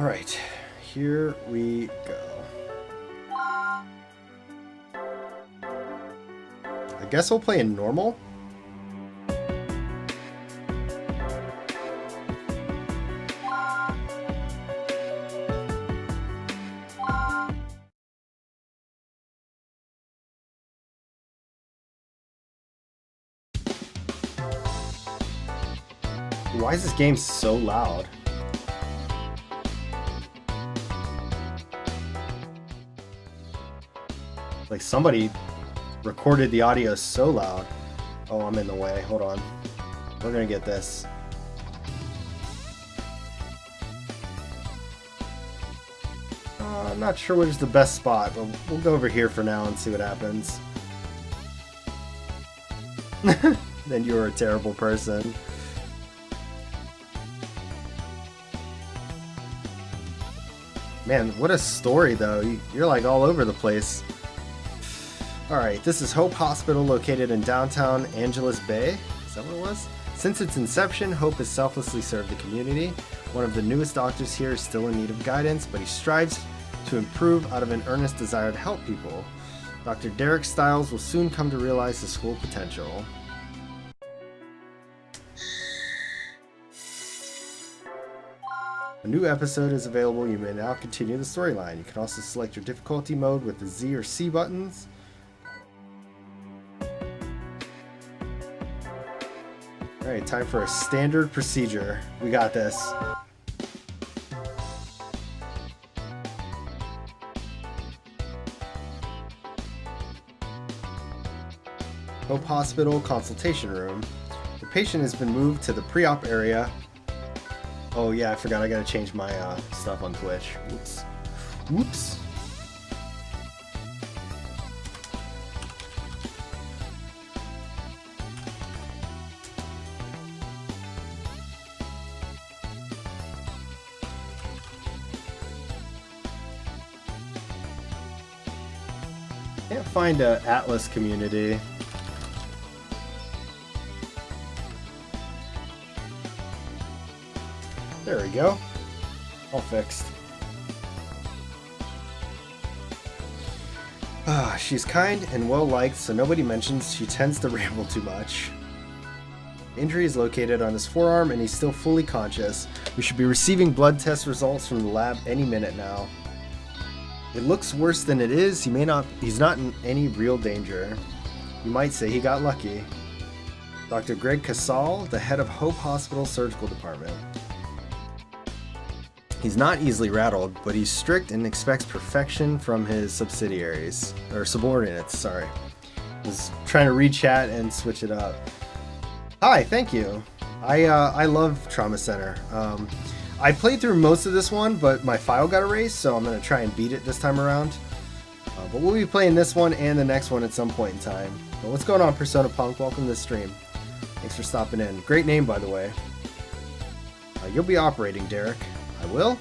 Alright, here we go. I guess we'll play in normal. Why is this game so loud? Like somebody recorded the audio so loud. Oh, I'm in the way. Hold on. We're gonna get this. I'm not sure which is the best spot, but we'll go over here for now and see what happens. Then you're a terrible person. Man, what a story though. You're like all over the place. Alright, this is Hope Hospital located in downtown Angeles Bay. Is that what it was? Since its inception, Hope has selflessly served the community. One of the newest doctors here is still in need of guidance, but he strives to improve out of an earnest desire to help people. Dr. Derek Stiles will soon come to realize his full potential. A new episode is available. You may now continue the storyline. You can also select your difficulty mode with the Z or C buttons. Alright, time for a standard procedure. We got this. Hope Hospital consultation room. The patient has been moved to the pre-op area. Oh yeah, I forgot I gotta change my stuff on Twitch. Whoops. Whoops. Can't find a Atlas community. There we go. All fixed. She's kind and well liked, so nobody mentions she tends to ramble too much. Injury is located on his forearm and he's still fully conscious. We should be receiving blood test results from the lab any minute now. It looks worse than it is. He's not in any real danger. You might say he got lucky. Dr. Greg Casal, the head of Hope Hospital Surgical Department. He's not easily rattled, but he's strict and expects perfection from his subordinates, sorry. I was trying to read chat and switch it up. Hi, thank you. I love Trauma Center. I played through most of this one, but my file got erased, so I'm going to try and beat it this time around. But we'll be playing this one and the next one at some point in time. But what's going on, Persona Punk? Welcome to the stream. Thanks for stopping in. Great name, by the way. You'll be operating, Derek. I will.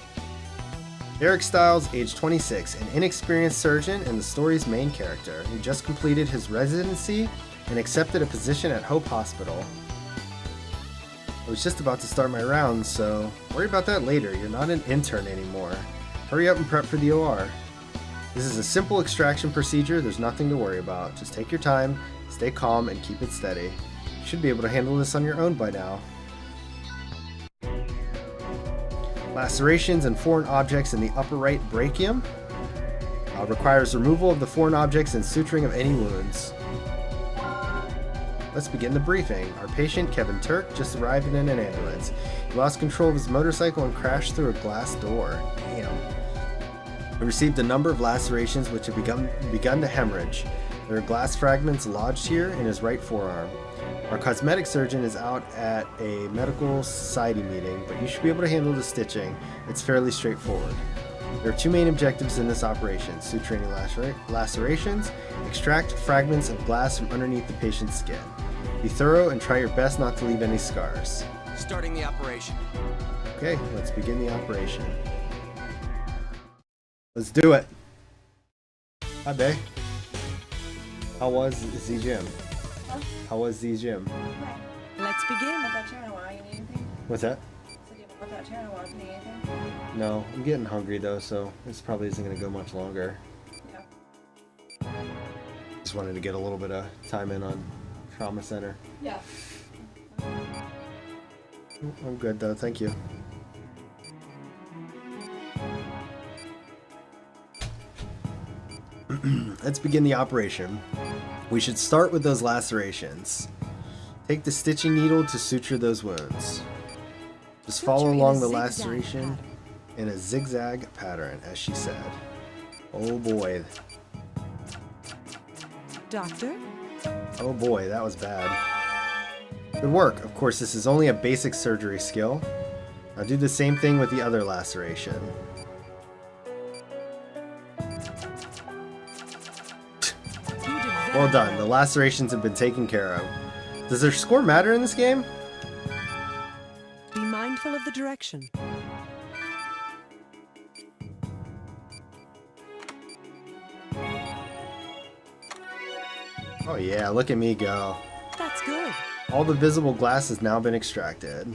Derek Stiles, age 26, an inexperienced surgeon and the story's main character. He just completed his residency and accepted a position at Hope Hospital. I was just about to start my rounds, so worry about that later. You're not an intern anymore. Hurry up and prep for the OR. This is a simple extraction procedure. There's nothing to worry about. Just take your time, stay calm, and keep it steady. You should be able to handle this on your own by now. Lacerations and foreign objects in the upper right brachium. Requires removal of the foreign objects and suturing of any wounds. Let's begin the briefing. Our patient, Kevin Turk, just arrived in an ambulance. He lost control of his motorcycle and crashed through a glass door. Damn. He received a number of lacerations which have begun to hemorrhage. There are glass fragments lodged here in his right forearm. Our cosmetic surgeon is out at a medical society meeting, but you should be able to handle the stitching. It's fairly straightforward. There are two main objectives in this operation: suturing lacerations, extract fragments of glass from underneath the patient's skin. Be thorough and try your best not to leave any scars. Starting the operation. Okay, let's begin the operation. Let's do it. Hi, Bae. How was the gym? How was the gym? Let's begin. I thought you had a while. You need anything? What's that? So do you have I thought Tara wanted to eat anything. No, I'm getting hungry though, so this probably isn't going to go much longer. Yeah. Just wanted to get a little bit of time in on Trauma Center. Yeah. I'm good though, thank you. Let's begin the operation. We should start with those lacerations. Take the stitching needle to suture those wounds. Just follow along the laceration in a zigzag pattern, as she said. Oh boy. Doctor? Oh boy, that was bad. Good work. Of course, this is only a basic surgery skill. Now do the same thing with the other laceration. Well done. The lacerations have been taken care of. Does their score matter in this game? Be mindful of the direction. Oh yeah, look at me go. That's good. All the visible glass has now been extracted.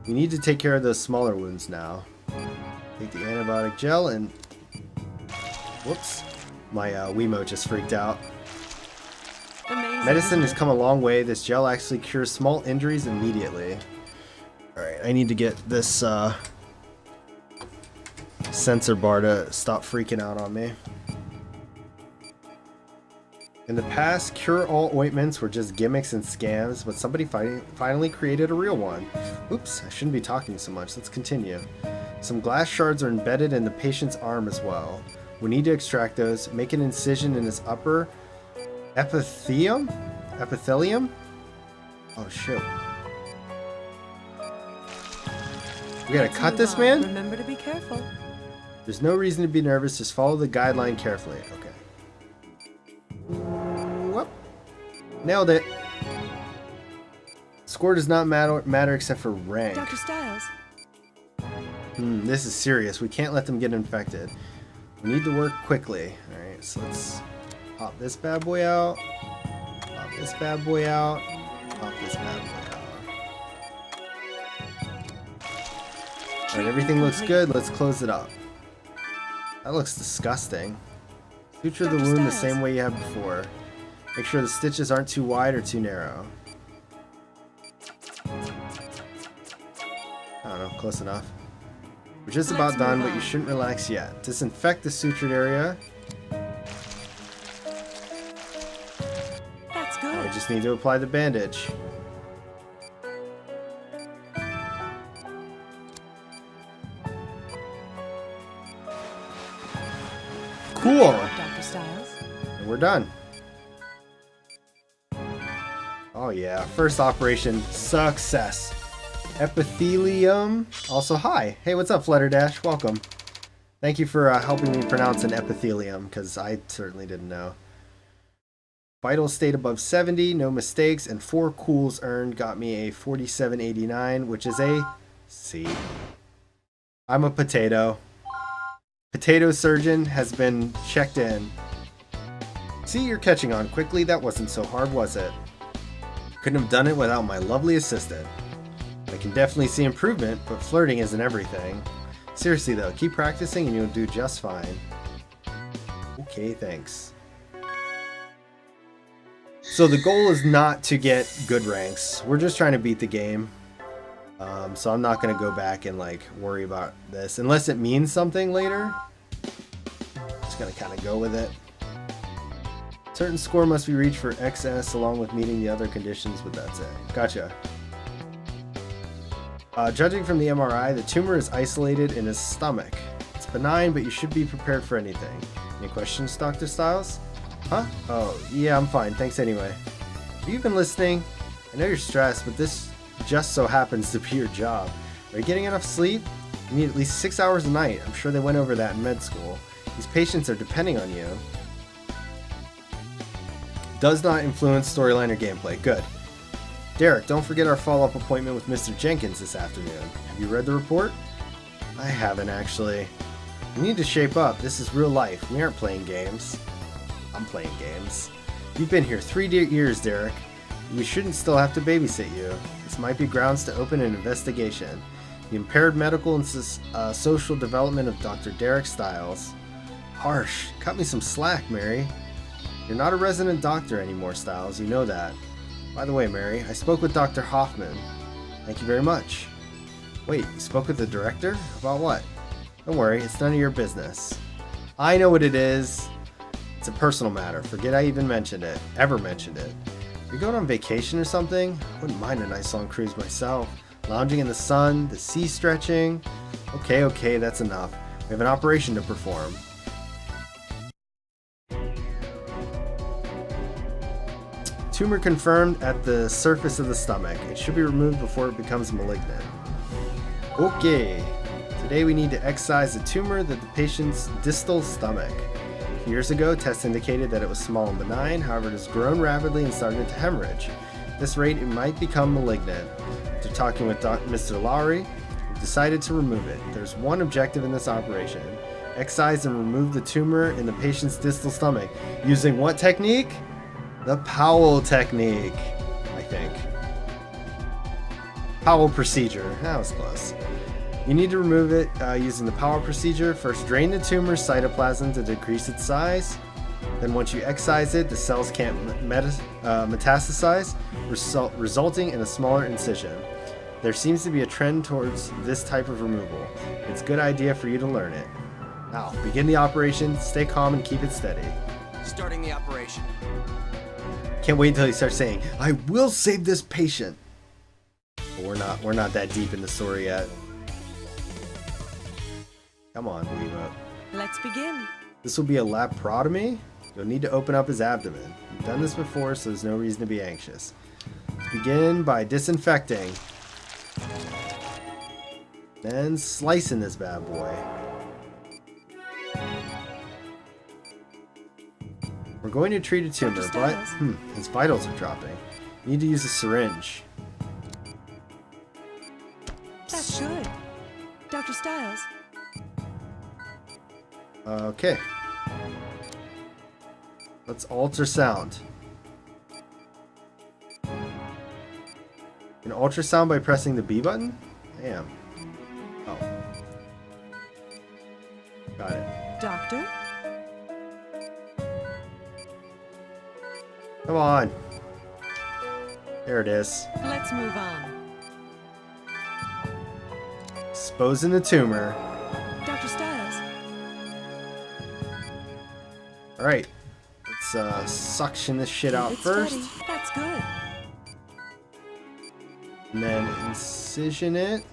We need to take care of those smaller wounds now. Take the antibiotic gel and... Whoops. My Wiimote just freaked out. Amazing. Medicine has come a long way. This gel actually cures small injuries immediately. Alright, I need to get this sensor bar to stop freaking out on me. In the past, cure-all ointments were just gimmicks and scams, but somebody finally created a real one. Oops, I shouldn't be talking so much. Let's continue. Some glass shards are embedded in the patient's arm as well. We need to extract those, make an incision in his upper epithelium? Epithelium? Oh, shit. We gotta cut this, man? Remember to be careful. There's no reason to be nervous. Just follow the guideline carefully. Okay. Whoop. Nailed it. Score does not matter except for rank. Dr. Stiles. This is serious. We can't let them get infected. We need to work quickly. Alright, so let's pop this bad boy out. Pop this bad boy out. Pop this bad boy out. Alright, everything looks good. Let's close it up. That looks disgusting. Suture the wound the same way you have before. Make sure the stitches aren't too wide or too narrow. I don't know, close enough. We're just about done, but you shouldn't relax yet. Disinfect the sutured area. That's good. Now we just need to apply the bandage. Cool! Dr. Stiles. And we're done. Oh yeah, first operation success. Epithelium. Also, hi. Hey, what's up, Flutterdash? Welcome. Thank you for helping me pronounce an epithelium, because I certainly didn't know. Vital state above 70, no mistakes, and 4 cools earned got me a 4789, which is a C. I'm a potato. Potato surgeon has been checked in. See, you're catching on quickly. That wasn't so hard, was it? Couldn't have done it without my lovely assistant. I can definitely see improvement, but flirting isn't everything. Seriously though, keep practicing and you'll do just fine. Okay, thanks. So the goal is not to get good ranks. We're just trying to beat the game. So I'm not going to go back and like worry about this unless it means something later. Just going to kind of go with it. Certain score must be reached for XS along with meeting the other conditions, but that's it. Gotcha. Judging from the MRI, the tumor is isolated in his stomach. It's benign, but you should be prepared for anything. Any questions, Dr. Stiles? Huh? Oh, yeah, I'm fine. Thanks anyway. Have you been listening? I know you're stressed, but this just so happens to be your job. Are you getting enough sleep? You need at least 6 hours a night. I'm sure they went over that in med school. These patients are depending on you. Does not influence storyline or gameplay. Good. Derek, don't forget our follow-up appointment with Mr. Jenkins this afternoon. Have you read the report? I haven't, actually. We need to shape up. This is real life. We aren't playing games. I'm playing games. You've been here 3 years, Derek. We shouldn't still have to babysit you. This might be grounds to open an investigation. The impaired medical and social development of Dr. Derek Stiles. Harsh. Cut me some slack, Mary. You're not a resident doctor anymore, Stiles. You know that. By the way, Mary, I spoke with Dr. Hoffman. Thank you very much. Wait, you spoke with the director? About what? Don't worry, it's none of your business. I know what it is. It's a personal matter. Forget I even mentioned it. Ever mentioned it. You're going on vacation or something? I wouldn't mind a nice long cruise myself. Lounging in the sun, the sea stretching. Okay, that's enough. We have an operation to perform. Tumor confirmed at the surface of the stomach. It should be removed before it becomes malignant. Okay. Today we need to excise a tumor at the patient's distal stomach. Years ago, tests indicated that it was small and benign, however it has grown rapidly and started to hemorrhage. At this rate, it might become malignant. After talking with Mr. Lowry, we decided to remove it. There's one objective in this operation. Excise and remove the tumor in the patient's distal stomach. Using what technique? The Powell technique, I think. Powell procedure. That was close. You need to remove it using the Powell procedure. First, drain the tumor's cytoplasm to decrease its size. Then once you excise it, the cells can't metastasize, resulting in a smaller incision. There seems to be a trend towards this type of removal. It's a good idea for you to learn it. Now, begin the operation, stay calm and keep it steady. Starting the operation. Can't wait until he starts saying, I will save this patient. But we're not that deep in the story yet. Come on, Weebo. Let's begin. This will be a laparotomy. You'll need to open up his abdomen. You've done this before, so there's no reason to be anxious. Let's begin by disinfecting. Then slicing this bad boy. We're going to treat a tumor, but his vitals are dropping. You need to use a syringe. That's good. Dr. Stiles. Okay. Let's ultrasound. An ultrasound by pressing the B button? Damn. Oh. Got it. Doctor? Come on. There it is. Let's move on. Exposing the tumor. Dr. Stiles. Alright. Let's suction this shit out It's first. ready. That's good. And then incision it.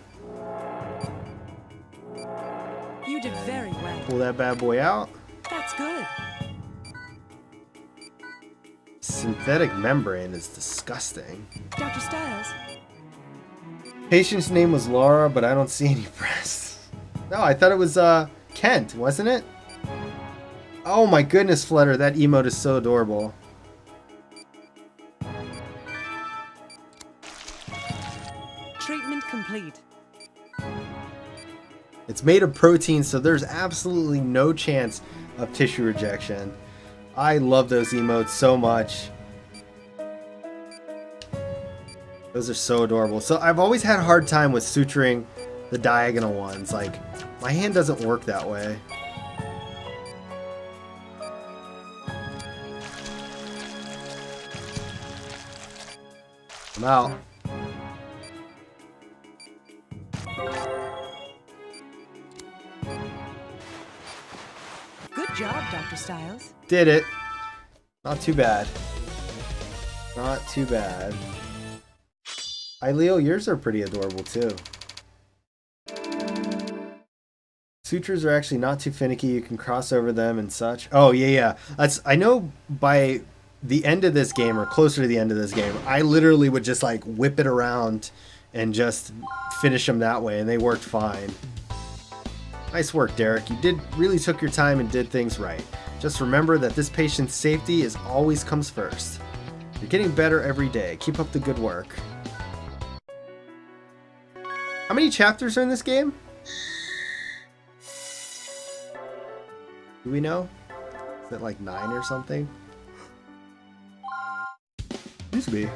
You did very well. Pull that bad boy out. That's good. Synthetic membrane is disgusting. Dr. Stiles. Patient's name was Laura, but I don't see any breasts. No, I thought it was Kent, wasn't it? Oh my goodness, Flutter, that emote is so adorable. Treatment complete. It's made of protein, so there's absolutely no chance of tissue rejection. I love those emotes so much. Those are so adorable. So I've always had a hard time with suturing the diagonal ones. Like, my hand doesn't work that way. I'm out. Good job, Dr. Stiles. Did it. Not too bad. Not too bad. Hi, Leo. Yours are pretty adorable, too. Sutures are actually not too finicky. You can cross over them and such. Oh, yeah. I know by the end of this game, or closer to the end of this game, I literally would just like whip it around and just finish them that way, and they worked fine. Nice work, Derek. You really took your time and did things right. Just remember that this patient's safety always comes first. You're getting better every day. Keep up the good work. How many chapters are in this game? Do we know? Is it like 9 or something? Used to be.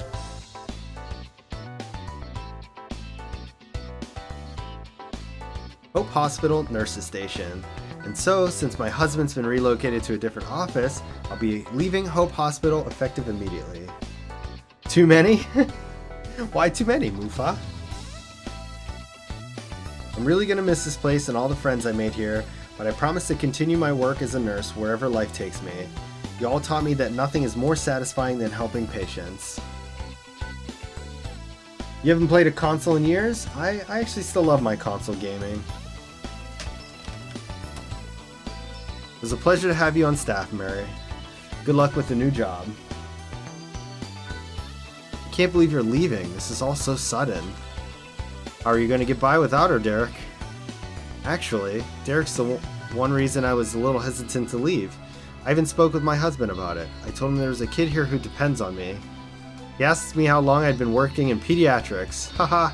Hope Hospital Nurses Station. And so, since my husband's been relocated to a different office, I'll be leaving Hope Hospital effective immediately. Too many? Why too many, Mufa? I'm really gonna miss this place and all the friends I made here, but I promise to continue my work as a nurse wherever life takes me. You all taught me that nothing is more satisfying than helping patients. You haven't played a console in years? I actually still love my console gaming. It was a pleasure to have you on staff, Mary. Good luck with the new job. I can't believe you're leaving. This is all so sudden. How are you going to get by without her, Derek? Actually, Derek's the one reason I was a little hesitant to leave. I even spoke with my husband about it. I told him there was a kid here who depends on me. He asked me how long I'd been working in pediatrics. Haha.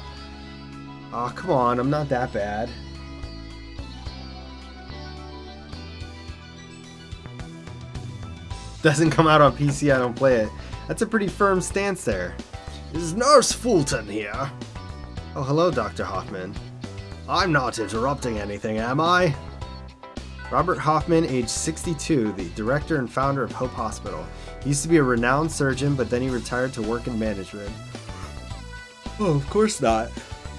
Aw, come on, I'm not that bad. Doesn't come out on PC, I don't play it. That's a pretty firm stance there. Is Nurse Fulton here? Oh, hello, Dr. Hoffman. I'm not interrupting anything, am I? Robert Hoffman, age 62, the director and founder of Hope Hospital. He used to be a renowned surgeon, but then he retired to work in management. Oh, of course not.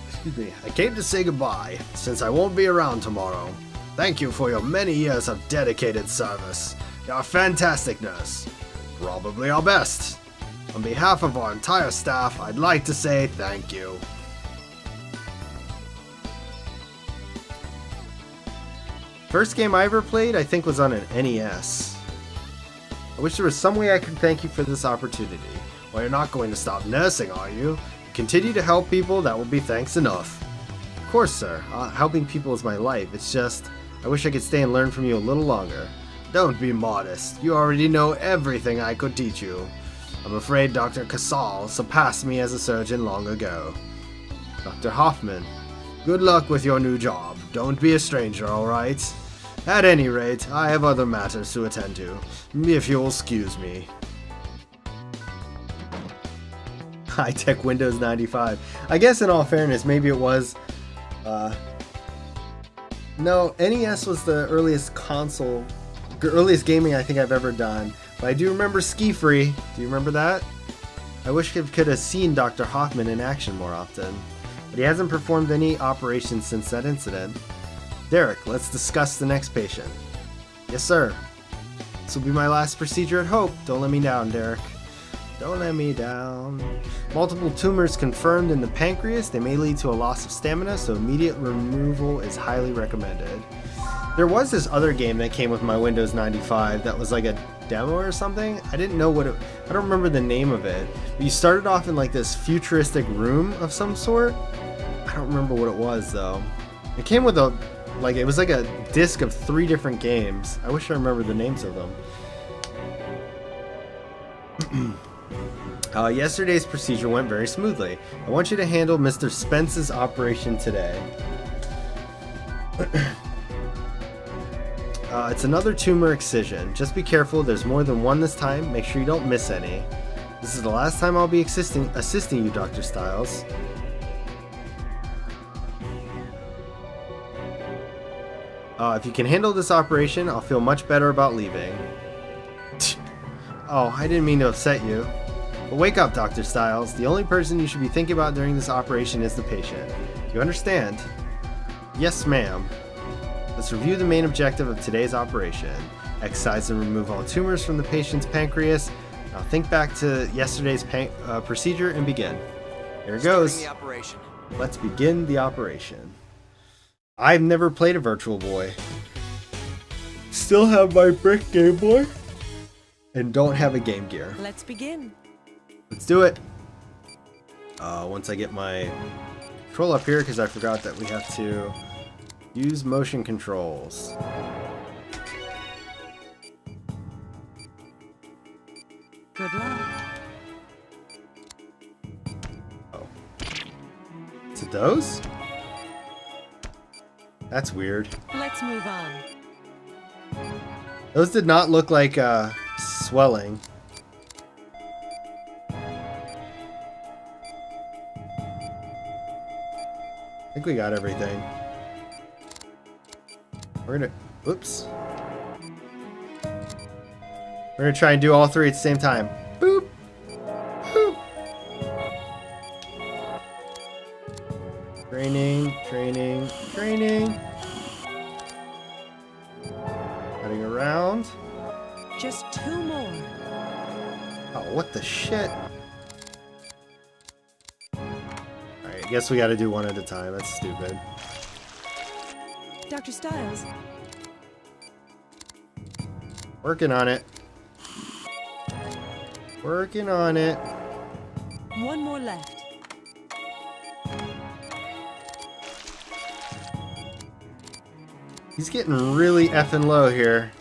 Excuse me. I came to say goodbye, since I won't be around tomorrow. Thank you for your many years of dedicated service. You're a fantastic nurse. Probably our best. On behalf of our entire staff, I'd like to say thank you. First game I ever played, I think, was on an NES. I wish there was some way I could thank you for this opportunity. Well, you're not going to stop nursing, are you? Continue to help people, that will be thanks enough. Of course, sir. Helping people is my life. It's just, I wish I could stay and learn from you a little longer. Don't be modest. You already know everything I could teach you. I'm afraid Dr. Casal surpassed me as a surgeon long ago. Dr. Hoffman, good luck with your new job. Don't be a stranger, alright? At any rate, I have other matters to attend to, if you'll excuse me. High-tech Windows 95. I guess in all fairness, maybe it was... No, NES was the earliest console... earliest gaming I think I've ever done. But I do remember Ski Free. Do you remember that? I wish I could have seen Dr. Hoffman in action more often. But he hasn't performed any operations since that incident. Derek, let's discuss the next patient. Yes, sir. This will be my last procedure at Hope. Don't let me down, Derek. Don't let me down. Multiple tumors confirmed in the pancreas. They may lead to a loss of stamina, so immediate removal is highly recommended. There was this other game that came with my Windows 95 that was like a demo or something. I didn't know what it... I don't remember the name of it. But you started off in like this futuristic room of some sort. I don't remember what it was, though. It came with a... like, it was like a disc of 3 different games. I wish I remember the names of them. Yesterday's procedure went very smoothly. I want you to handle Mr. Spence's operation today. It's another tumor excision. Just be careful, there's more than one this time. Make sure you don't miss any. This is the last time I'll be assisting you, Dr. Stiles. If you can handle this operation, I'll feel much better about leaving. Oh, I didn't mean to upset you. But wake up, Dr. Stiles. The only person you should be thinking about during this operation is the patient. Do you understand? Yes, ma'am. Let's review the main objective of today's operation. Excise and remove all tumors from the patient's pancreas. Now think back to yesterday's procedure and begin. Here it goes. The operation. Let's begin the operation. I've never played a Virtual Boy. Still have my brick Game Boy. And don't have a Game Gear. Let's begin. Let's do it. Once I get my control up here, because I forgot that we have to use motion controls. Good luck. Oh. Is it those? That's weird. Let's move on. Those did not look like swelling. I think we got everything. We're gonna, oops. We're gonna try and do all three at the same time. Boop. Boop. Training, training, training. Cutting around. Just 2 more. Oh, what the shit? Alright, I guess we gotta do one at a time. That's stupid. Dr. Stiles, Working on it. Working on it. 1 more left. He's getting really effing low here.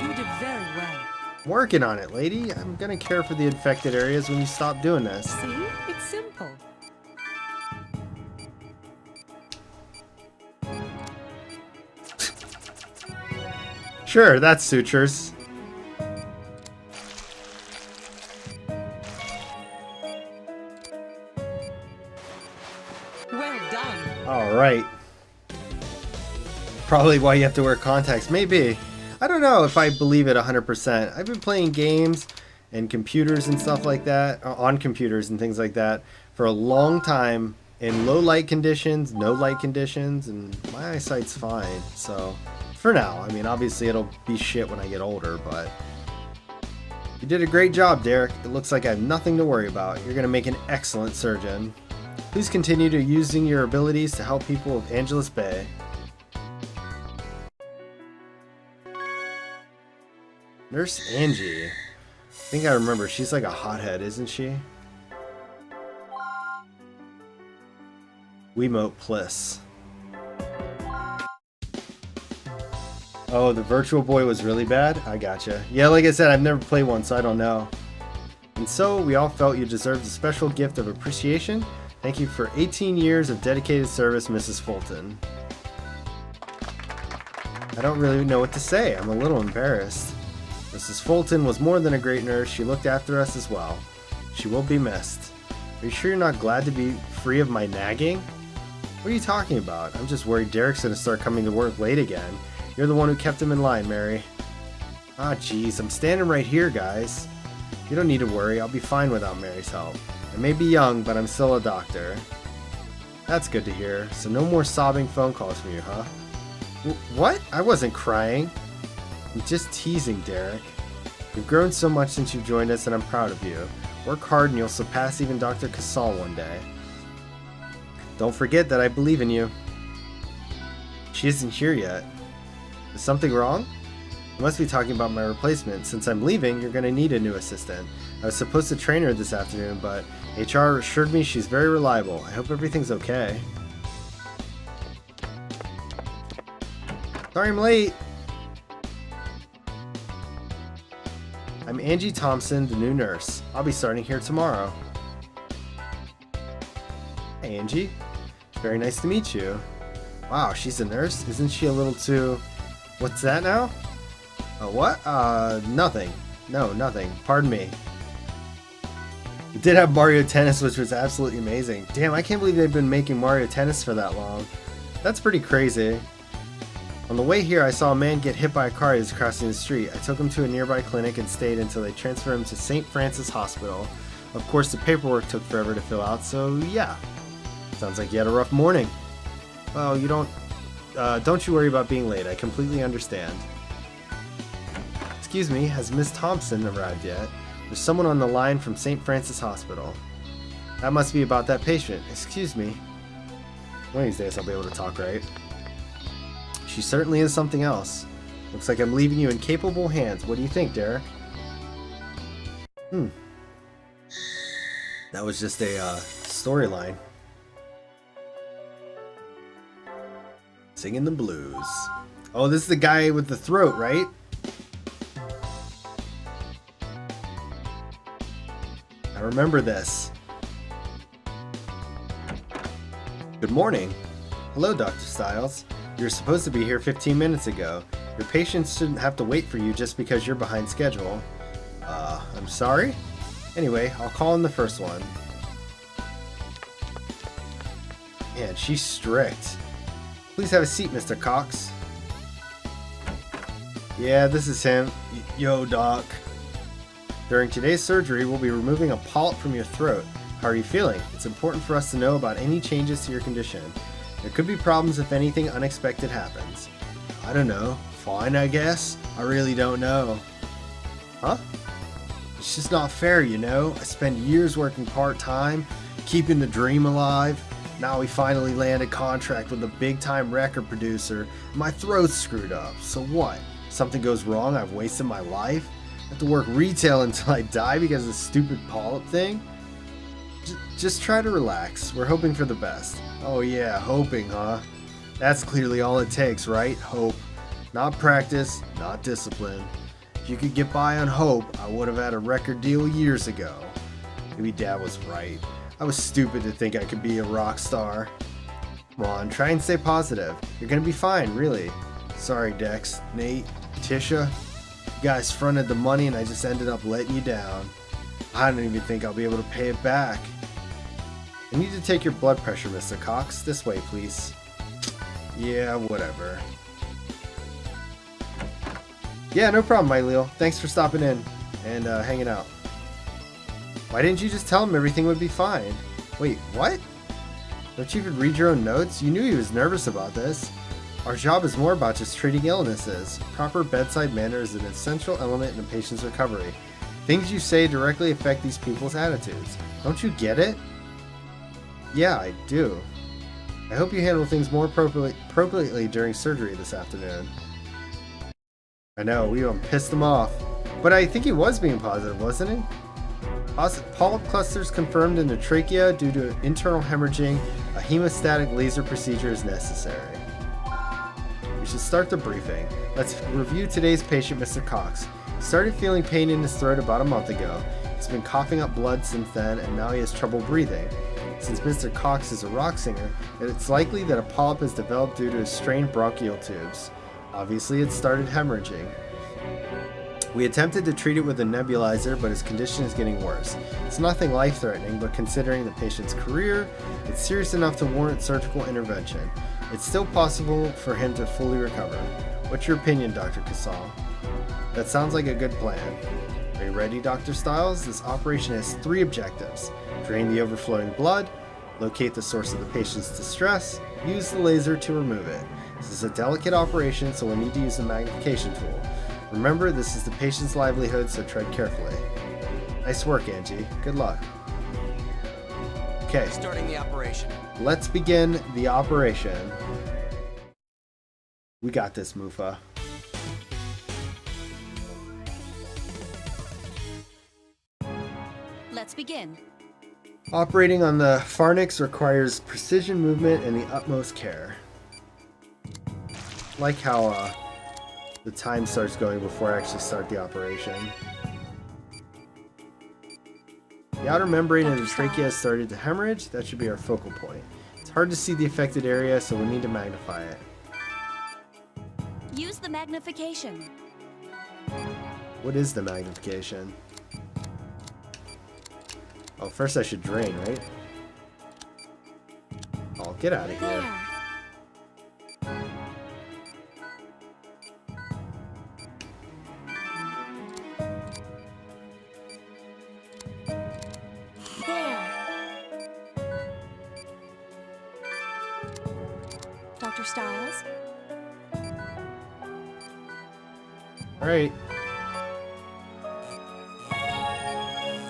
You did very well. Working on it, lady. I'm gonna care for the infected areas when you stop doing this. See? It's simple. Sure, that's sutures. Well done. Alright. Probably why you have to wear contacts. Maybe. I don't know if I believe it 100%. I've been playing games and computers and stuff like that, on computers and things like that, for a long time in low light conditions, no light conditions, and my eyesight's fine. So, for now. I mean, obviously it'll be shit when I get older, but you did a great job, Derek. It looks like I have nothing to worry about. You're going to make an excellent surgeon. Please continue to using your abilities to help people of Angelus Bay. Nurse Angie. I think I remember. She's like a hothead, isn't she? Wiimote Pliss. Oh, the Virtual Boy was really bad? I gotcha. Yeah, like I said, I've never played one, so I don't know. And so, we all felt you deserved a special gift of appreciation. Thank you for 18 years of dedicated service, Mrs. Fulton. I don't really know what to say. I'm a little embarrassed. Mrs. Fulton was more than a great nurse. She looked after us as well. She will be missed. Are you sure you're not glad to be free of my nagging? What are you talking about? I'm just worried Derek's gonna start coming to work late again. You're the one who kept him in line, Mary. Ah, jeez, I'm standing right here, guys. You don't need to worry. I'll be fine without Mary's help. I may be young, but I'm still a doctor. That's good to hear. So no more sobbing phone calls from you, huh? What? I wasn't crying. I'm just teasing, Derek. You've grown so much since you've joined us, and I'm proud of you. Work hard and you'll surpass even Dr. Casal one day. Don't forget that I believe in you. She isn't here yet. Is something wrong? You must be talking about my replacement. Since I'm leaving, you're going to need a new assistant. I was supposed to train her this afternoon, but HR assured me she's very reliable. I hope everything's okay. Sorry I'm late. I'm Angie Thompson, the new nurse. I'll be starting here tomorrow. Hey, Angie. Very nice to meet you. Wow, she's a nurse? Isn't she a little too... What's that now? What? Nothing. No, nothing. Pardon me. We did have Mario Tennis, which was absolutely amazing. Damn, I can't believe they've been making Mario Tennis for that long. That's pretty crazy. On the way here, I saw a man get hit by a car as he was crossing the street. I took him to a nearby clinic and stayed until they transferred him to St. Francis Hospital. Of course, the paperwork took forever to fill out, so yeah. Sounds like you had a rough morning. Well, you don't you worry about being late. I completely understand. Excuse me, has Miss Thompson arrived yet? There's someone on the line from St. Francis Hospital. That must be about that patient. Excuse me. One of these days I'll be able to talk right. She certainly is something else. Looks like I'm leaving you in capable hands. What do you think, Derek? That was just a storyline. Singing the blues. Oh, this is the guy with the throat, right? I remember this. Good morning. Hello, Dr. Stiles. You were supposed to be here 15 minutes ago. Your patients shouldn't have to wait for you just because you're behind schedule. I'm sorry? Anyway, I'll call in the first one. Man, she's strict. Please have a seat, Mr. Cox. Yeah, this is him. Yo, Doc. During today's surgery, we'll be removing a polyp from your throat. How are you feeling? It's important for us to know about any changes to your condition. There could be problems if anything unexpected happens. I don't know. Fine, I guess. I really don't know. Huh? It's just not fair, you know? I spend years working part-time, keeping the dream alive. Now we finally land a contract with a big-time record producer. My throat's screwed up. So what? Something goes wrong, I've wasted my life? I have to work retail until I die because of this stupid polyp thing? Just try to relax. We're hoping for the best. Oh yeah, hoping, huh? That's clearly all it takes, right? Hope. Not practice, not discipline. If you could get by on hope, I would have had a record deal years ago. Maybe Dad was right. I was stupid to think I could be a rock star. Come on, try and stay positive. You're gonna be fine, really. Sorry, Dex, Nate, Tisha. You guys fronted the money and I just ended up letting you down. I don't even think I'll be able to pay it back. I need to take your blood pressure, Mr. Cox. This way, please. Yeah, whatever. Yeah, no problem, Myleo. Thanks for stopping in and hanging out. Why didn't you just tell him everything would be fine? Wait, what? Don't you even read your own notes? You knew he was nervous about this. Our job is more about just treating illnesses. Proper bedside manner is an essential element in a patient's recovery. Things you say directly affect these people's attitudes. Don't you get it? Yeah, I do. I hope you handle things more appropriately during surgery this afternoon. I know, we pissed him off. But I think he was being positive, wasn't he? Polyp clusters confirmed in the trachea due to internal hemorrhaging. A hemostatic laser procedure is necessary. We should start the briefing. Let's review today's patient, Mr. Cox. He started feeling pain in his throat about a month ago. He's been coughing up blood since then, and now he has trouble breathing. Since Mr. Cox is a rock singer, it's likely that a polyp has developed due to his strained bronchial tubes. Obviously, it started hemorrhaging. We attempted to treat it with a nebulizer, but his condition is getting worse. It's nothing life-threatening, but considering the patient's career, it's serious enough to warrant surgical intervention. It's still possible for him to fully recover. What's your opinion, Dr. Casal? That sounds like a good plan. Are you ready, Dr. Stiles? This operation has 3 objectives. Drain the overflowing blood, locate the source of the patient's distress, use the laser to remove it. This is a delicate operation, so we'll need to use a magnification tool. Remember, this is the patient's livelihood, so tread carefully. Nice work, Angie. Good luck. Okay. Starting the operation. Let's begin the operation. We got this, Mufa. Let's begin. Operating on the pharynx requires precision movement and the utmost care. Like how the time starts going before I actually start the operation. The outer membrane of the trachea has started to hemorrhage. That should be our focal point. It's hard to see the affected area, so we need to magnify it. Use the magnification. What is the magnification? Oh, first I should drain, right? Oh, get out of here. There. Dr. Stiles? All right.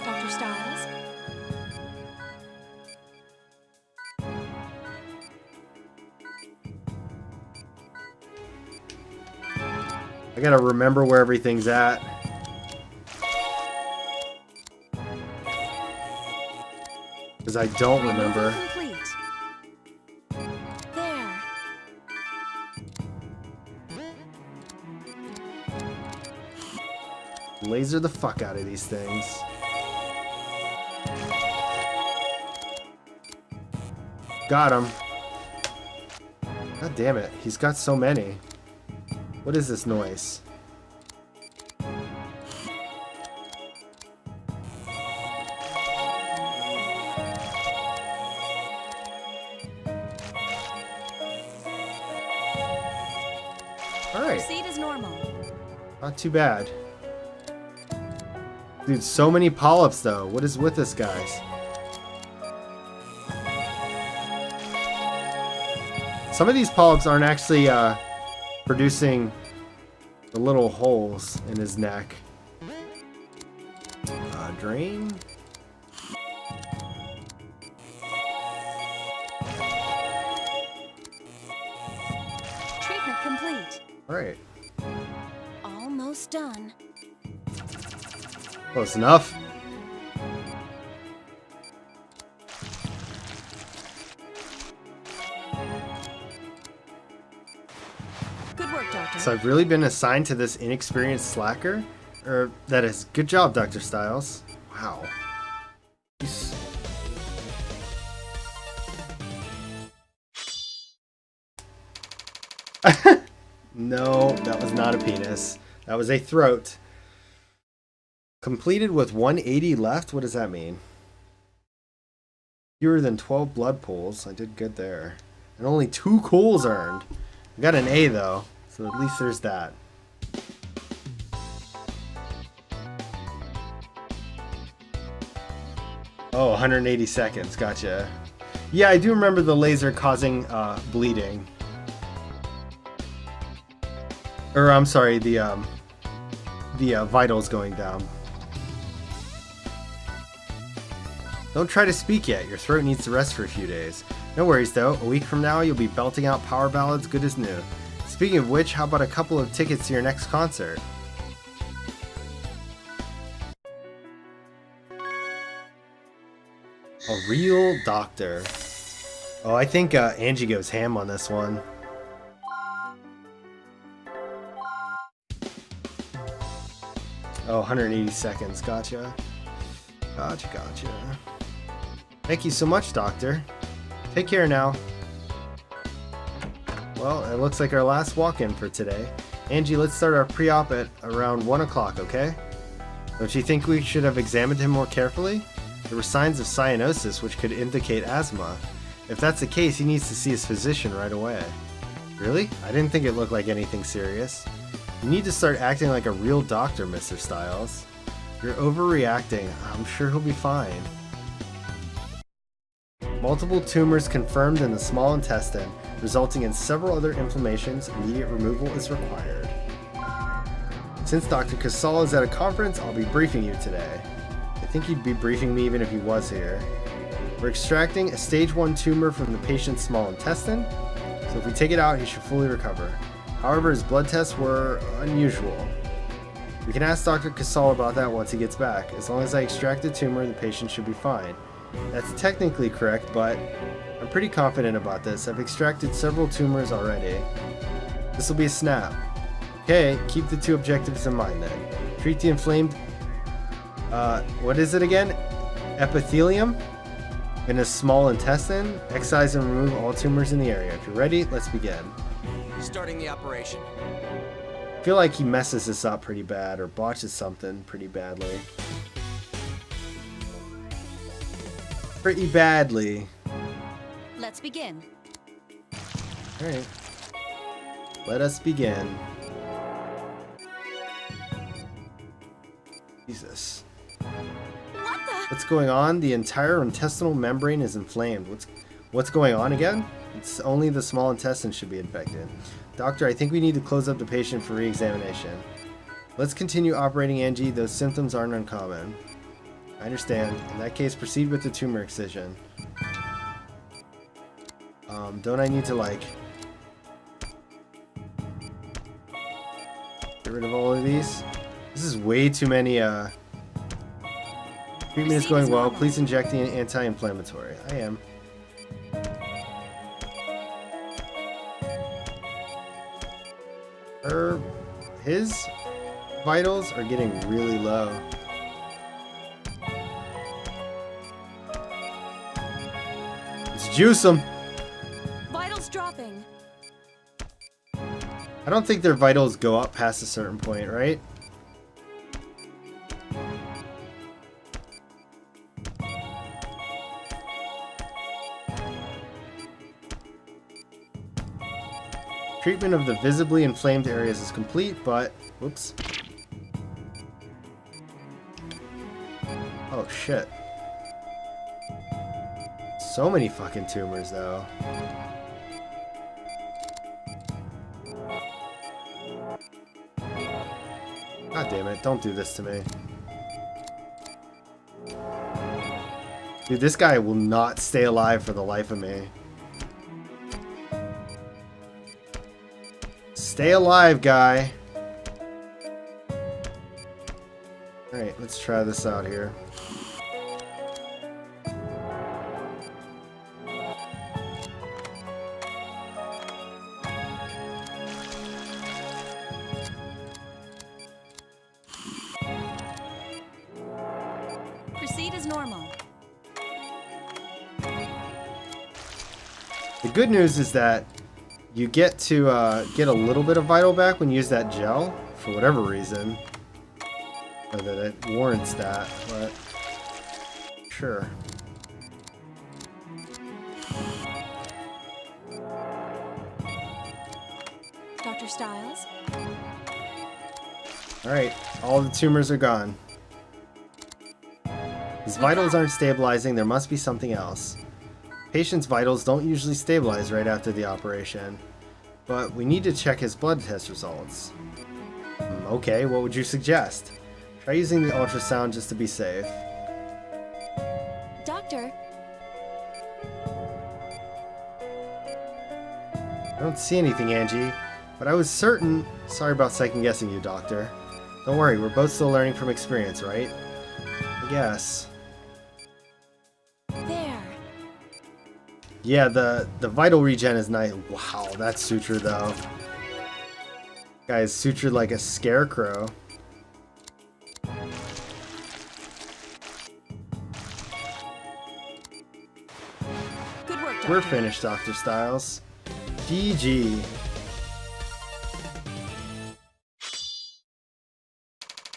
Dr. Stiles? I gotta remember where everything's at. Because I don't remember. Complete. There. Laser the fuck out of these things. Got him. God damn it. He's got so many. What is this noise? Alright, Proceed as normal. not too bad. Dude, so many polyps though. What is with this, guys? Some of these polyps aren't actually producing the little holes in his neck. Drain. Treatment complete. Alright, Almost done. close enough. Good work, Doctor. So I've really been assigned to this inexperienced slacker? That is, good job, Dr. Styles. Wow. Jeez. No, that was not a penis. That was a throat. Completed with 180 left? What does that mean? Fewer than 12 blood pools. I did good there. And only 2 coals earned. I got an A though, so at least there's that. Oh, 180 seconds. Gotcha. Yeah, I do remember the laser causing bleeding. Or I'm sorry, the vitals going down. Don't try to speak yet. Your throat needs to rest for a few days. No worries though. A week from now, you'll be belting out power ballads good as new. Speaking of which, how about a couple of tickets to your next concert? A real doctor. Oh, I think Angie goes ham on this one. Oh, 180 seconds. Gotcha. Gotcha. Thank you so much, Doctor. Take care now. Well, it looks like our last walk-in for today. Angie, let's start our pre-op at around 1 o'clock, okay? Don't you think we should have examined him more carefully? There were signs of cyanosis which could indicate asthma. If that's the case, he needs to see his physician right away. Really? I didn't think it looked like anything serious. You need to start acting like a real doctor, Mr. Styles. You're overreacting. I'm sure he'll be fine. Multiple tumors confirmed in the small intestine, resulting in several other inflammations. Immediate removal is required. Since Dr. Casal is at a conference, I'll be briefing you today. I think he'd be briefing me even if he was here. We're extracting a stage 1 tumor from the patient's small intestine, so if we take it out, he should fully recover. However, his blood tests were unusual. We can ask Dr. Casal about that once he gets back. As long as I extract the tumor, the patient should be fine. That's technically correct, but I'm pretty confident about this. I've extracted several tumors already. This will be a snap. Okay, keep the 2 objectives in mind then. Treat the inflamed, what is it again? Epithelium in a small intestine. Excise and remove all tumors in the area. If you're ready, let's begin. Starting the operation. I feel like he messes this up pretty bad or botches something pretty badly. Pretty badly. Let's begin. Alright. Let us begin. Jesus. What the? What's going on? The entire intestinal membrane is inflamed. What's going on again? It's only the small intestine should be infected. Doctor, I think we need to close up the patient for re-examination. Let's continue operating, Angie. Those symptoms aren't uncommon. I understand. In that case, proceed with the tumor excision. Don't I need to, like, get rid of all of these? This is way too many, treatment is going well. Please inject the anti-inflammatory. I am. His vitals are getting really low. Let's juice them. Vitals dropping. I don't think their vitals go up past a certain point, right? Treatment of the visibly inflamed areas is complete, but... Whoops. Oh, shit. So many fucking tumors, though. God damn it, don't do this to me. Dude, this guy will not stay alive for the life of me. Stay alive, guy. Alright, let's try this out here. Proceed as normal. The good news is that you get to get a little bit of vital back when you use that gel, for whatever reason. Or that it warrants that, but sure. Dr. Stiles? Alright, all the tumors are gone. His vitals aren't stabilizing, there must be something else. Patient's vitals don't usually stabilize right after the operation, but we need to check his blood test results. Okay, what would you suggest? Try using the ultrasound just to be safe. Doctor? I don't see anything, Angie, but I was certain... Sorry about second-guessing you, Doctor. Don't worry, we're both still learning from experience, right? I guess. There. Yeah, the vital regen is nice. Wow, that's suture, though. Guy's sutured like a scarecrow. Good work, Doctor. We're finished, Dr. Stiles. GG.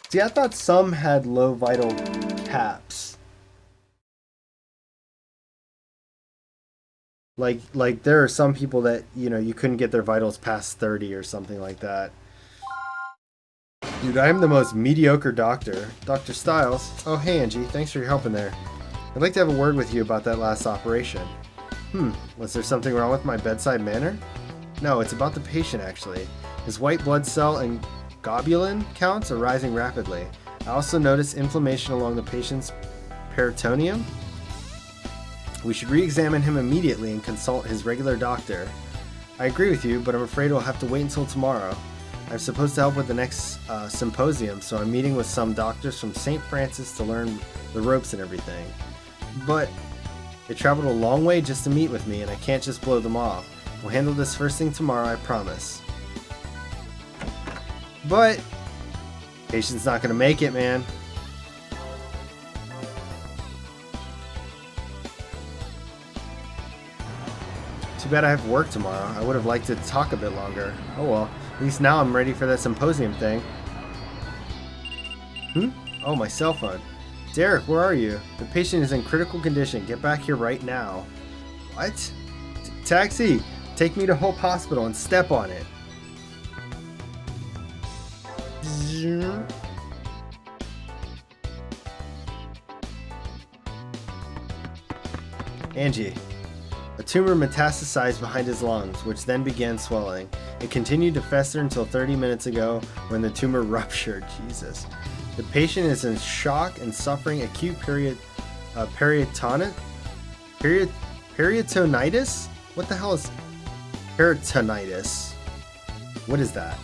See, I thought some had low vital caps. Like there are some people that, you know, you couldn't get their vitals past 30 or something like that. Dude, I'm the most mediocre doctor. Dr. Stiles. Oh, hey, Angie. Thanks for your help in there. I'd like to have a word with you about that last operation. Was there something wrong with my bedside manner? No, it's about the patient, actually. His white blood cell and globulin counts are rising rapidly. I also noticed inflammation along the patient's peritoneum. We should re-examine him immediately and consult his regular doctor. I agree with you, but I'm afraid we'll have to wait until tomorrow. I'm supposed to help with the next symposium, so I'm meeting with some doctors from St. Francis to learn the ropes and everything. But they traveled a long way just to meet with me, and I can't just blow them off. We'll handle this first thing tomorrow, I promise. But patient's not gonna make it, man. Too bad I have work tomorrow. I would have liked to talk a bit longer. Oh well, at least now I'm ready for that symposium thing. Oh, my cell phone. Derek, where are you? The patient is in critical condition. Get back here right now. What? Taxi! Take me to Hope Hospital and step on it. Angie. A tumor metastasized behind his lungs, which then began swelling. It continued to fester until 30 minutes ago when the tumor ruptured. Jesus. The patient is in shock and suffering acute peritonitis? What the hell is peritonitis? What is that?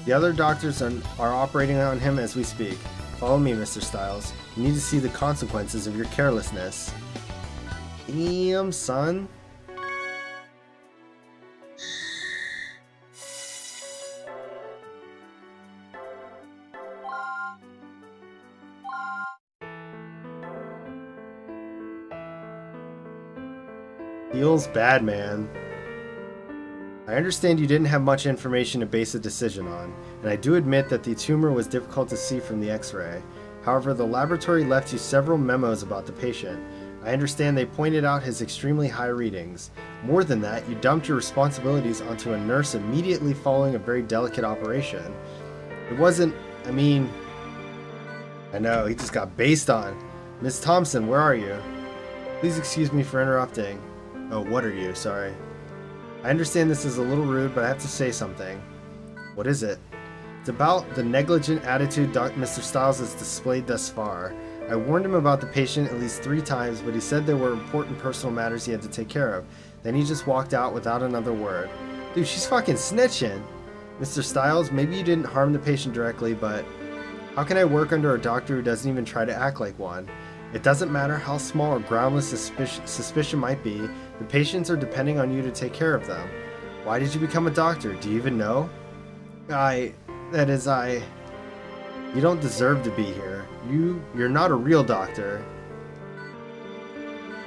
The other doctors are operating on him as we speak. Follow me, Mr. Stiles. You need to see the consequences of your carelessness. Damn, son. Feels bad, man. I understand you didn't have much information to base a decision on, and I do admit that the tumor was difficult to see from the X-ray. However, the laboratory left you several memos about the patient. I understand they pointed out his extremely high readings. More than that, you dumped your responsibilities onto a nurse immediately following a very delicate operation. It wasn't, I mean... I know, he just got based on. Miss Thompson, where are you? Please excuse me for interrupting. Oh, what are you? Sorry. I understand this is a little rude, but I have to say something. What is it? It's about the negligent attitude Mr. Stiles has displayed thus far. I warned him about the patient at least 3 times, but he said there were important personal matters he had to take care of. Then he just walked out without another word. Dude, she's fucking snitching. Mr. Stiles, maybe you didn't harm the patient directly, but how can I work under a doctor who doesn't even try to act like one? It doesn't matter how small or groundless suspicion might be, the patients are depending on you to take care of them. Why did you become a doctor? Do you even know? You don't deserve to be here. You're not a real doctor.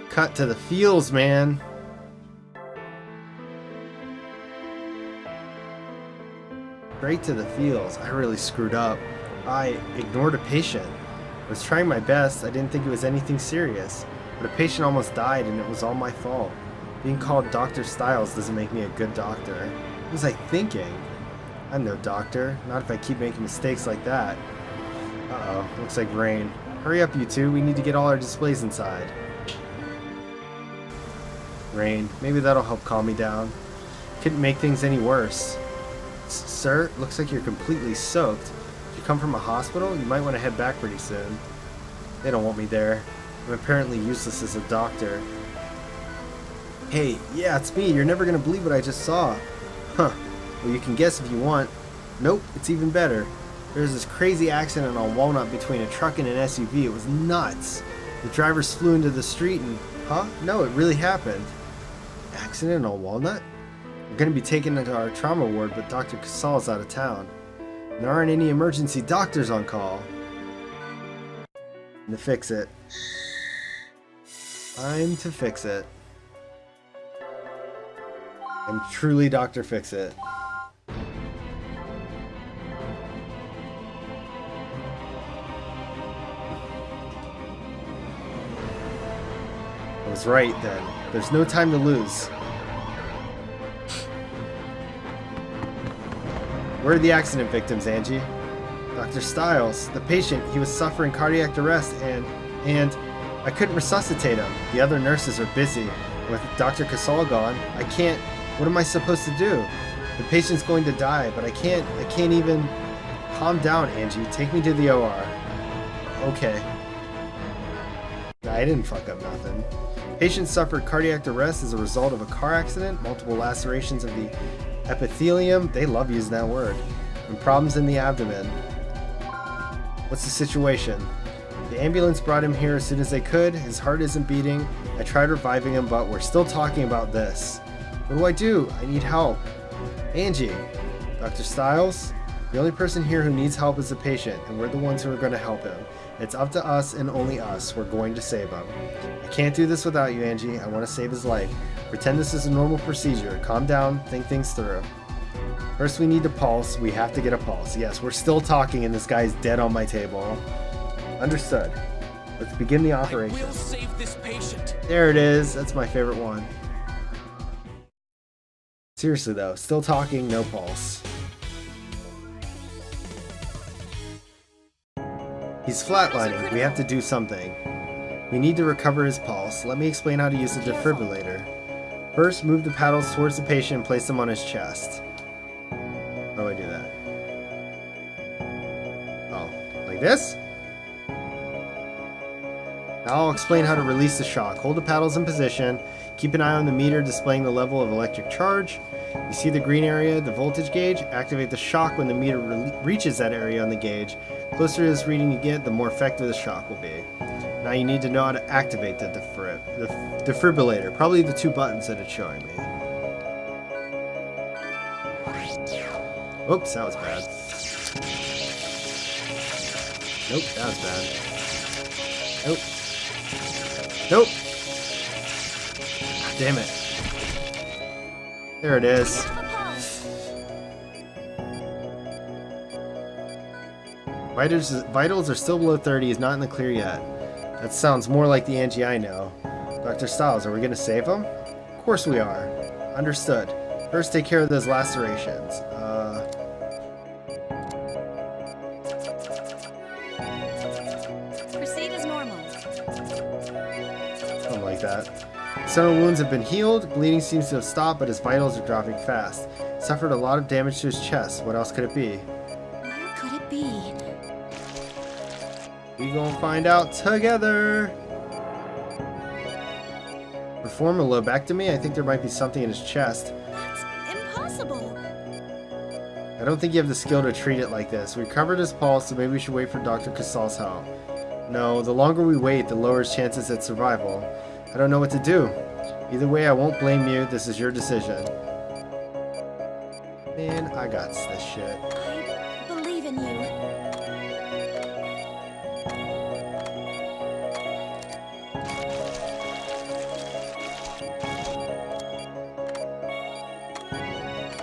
Cut to the feels, man. Straight to the feels. I really screwed up. I ignored a patient. I was trying my best. I didn't think it was anything serious. But a patient almost died and it was all my fault. Being called Dr. Stiles doesn't make me a good doctor. What was I thinking? I'm no doctor. Not if I keep making mistakes like that. Uh-oh. Looks like rain. Hurry up, you two. We need to get all our displays inside. Rain. Maybe that'll help calm me down. Couldn't make things any worse. Sir, looks like you're completely soaked. If you come from a hospital, you might want to head back pretty soon. They don't want me there. I'm apparently useless as a doctor. Hey, yeah, it's me. You're never gonna believe what I just saw. Huh. Well, you can guess if you want. Nope, it's even better. There was this crazy accident on Walnut between a truck and an SUV. It was nuts. The drivers flew into the street and... Huh? No, it really happened. Accident on Walnut? We're going to be taken into our trauma ward, but Dr. Casal is out of town. And there aren't any emergency doctors on call. Time to fix it. Time to fix it. I'm truly Dr. Fix-It. I was right then. There's no time to lose. Where are the accident victims, Angie? Dr. Stiles, the patient, he was suffering cardiac arrest and I couldn't resuscitate him. The other nurses are busy. With Dr. Casal gone, I can't... What am I supposed to do? The patient's going to die, but I can't even... Calm down, Angie. Take me to the OR. Okay. Nah, I didn't fuck up nothing. Patient suffered cardiac arrest as a result of a car accident, multiple lacerations of the epithelium, they love using that word, and problems in the abdomen. What's the situation? The ambulance brought him here as soon as they could. His heart isn't beating. I tried reviving him, but we're still talking about this. What do? I need help. Angie. Dr. Stiles? The only person here who needs help is the patient, and we're the ones who are going to help him. It's up to us and only us. We're going to save him. I can't do this without you, Angie. I want to save his life. Pretend this is a normal procedure. Calm down. Think things through. First, we need a pulse. We have to get a pulse. Yes, we're still talking, and this guy's dead on my table. Understood. Let's begin the operation. I will save this patient. There it is. That's my favorite one. Seriously, though. Still talking, no pulse. He's flatlining. We have to do something. We need to recover his pulse. Let me explain how to use the defibrillator. First, move the paddles towards the patient and place them on his chest. How do I do that? Oh, like this? Now I'll explain how to release the shock. Hold the paddles in position. Keep an eye on the meter displaying the level of electric charge. You see the green area, the voltage gauge? Activate the shock when the meter reaches that area on the gauge. The closer to this reading you get, the more effective the shock will be. Now you need to know how to activate the defibrillator. Probably the 2 buttons that it's showing me. Oops, that was bad. Nope, that was bad. Nope. Nope. Damn it. There it is. Vitals are still below 30. He's not in the clear yet. That sounds more like the Angie I know. Dr. Styles, are we gonna save him? Of course we are. Understood. First, take care of those lacerations. Proceed as normal. Something like that. Several wounds have been healed. Bleeding seems to have stopped, but his vitals are dropping fast. Suffered a lot of damage to his chest. What else could it be? Where could it be? We gonna find out together. Perform a lobectomy? I think there might be something in his chest. That's impossible. I don't think you have the skill to treat it like this. We recovered his pulse, so maybe we should wait for Dr. Casal's help. No, the longer we wait, the lower his chances at survival. I don't know what to do. Either way, I won't blame you. This is your decision. Man, I got this shit. I believe in you.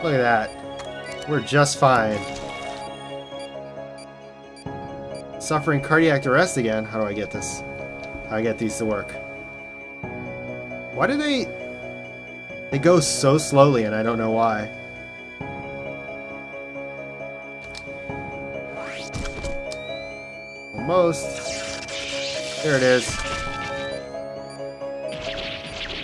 Look at that. We're just fine. Suffering cardiac arrest again. How do I get this? How do I get these to work? Why do they go so slowly and I don't know why. Almost. There it is.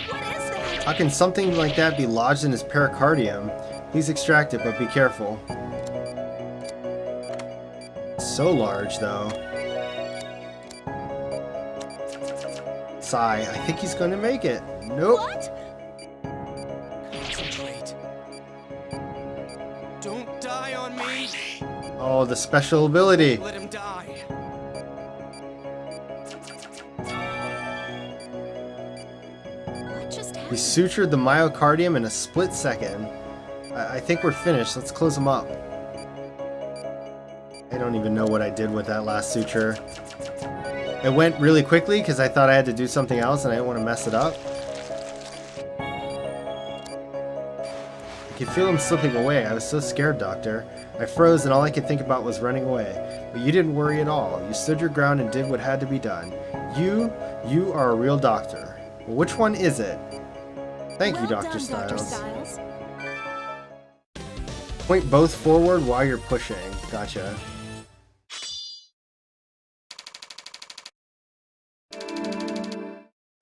What is that? How can something like that be lodged in his pericardium? Please extract it, but be careful. So large, though. Sigh, I think he's going to make it. Nope. What? Concentrate. Don't die on me. Oh, the special ability. Let him die. What just He happened? sutured the myocardium in a split second. I think we're finished. Let's close him up. I don't even know what I did with that last suture. It went really quickly because I thought I had to do something else and I didn't want to mess it up. I could feel him slipping away. I was so scared, Doctor. I froze and all I could think about was running away. But you didn't worry at all. You stood your ground and did what had to be done. You are a real doctor. Well, which one is it? Thank you, Well Dr. done, Dr. Styles. Styles. Point both forward while you're pushing. Gotcha.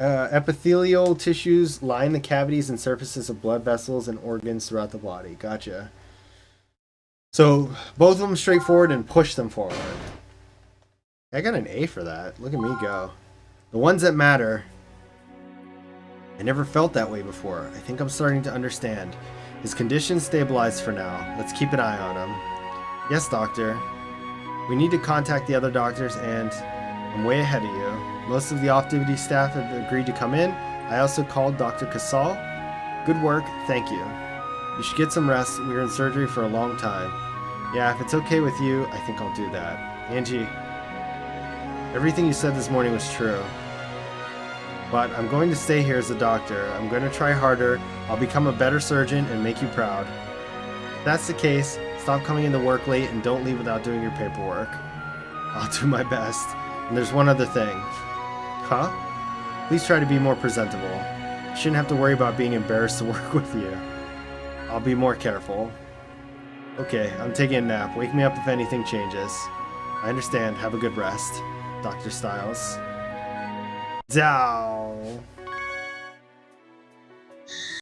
Epithelial tissues line the cavities and surfaces of blood vessels and organs throughout the body. Gotcha. So both of them straightforward and push them forward. I got an A for that. Look at me go. The ones that matter. I never felt that way before. I think I'm starting to understand. His condition's stabilized for now. Let's keep an eye on him. Yes, doctor. We need to contact the other doctors and I'm way ahead of you. Most of the off-duty staff have agreed to come in. I also called Dr. Casal. Good work, thank you. You should get some rest. We were in surgery for a long time. Yeah, if it's okay with you, I think I'll do that. Angie, everything you said this morning was true. But I'm going to stay here as a doctor. I'm going to try harder. I'll become a better surgeon and make you proud. If that's the case, stop coming into work late and don't leave without doing your paperwork. I'll do my best. And there's one other thing. Huh? Please try to be more presentable. You shouldn't have to worry about being embarrassed to work with you. I'll be more careful. Okay, I'm taking a nap. Wake me up if anything changes. I understand. Have a good rest. Dr. Styles. Dow!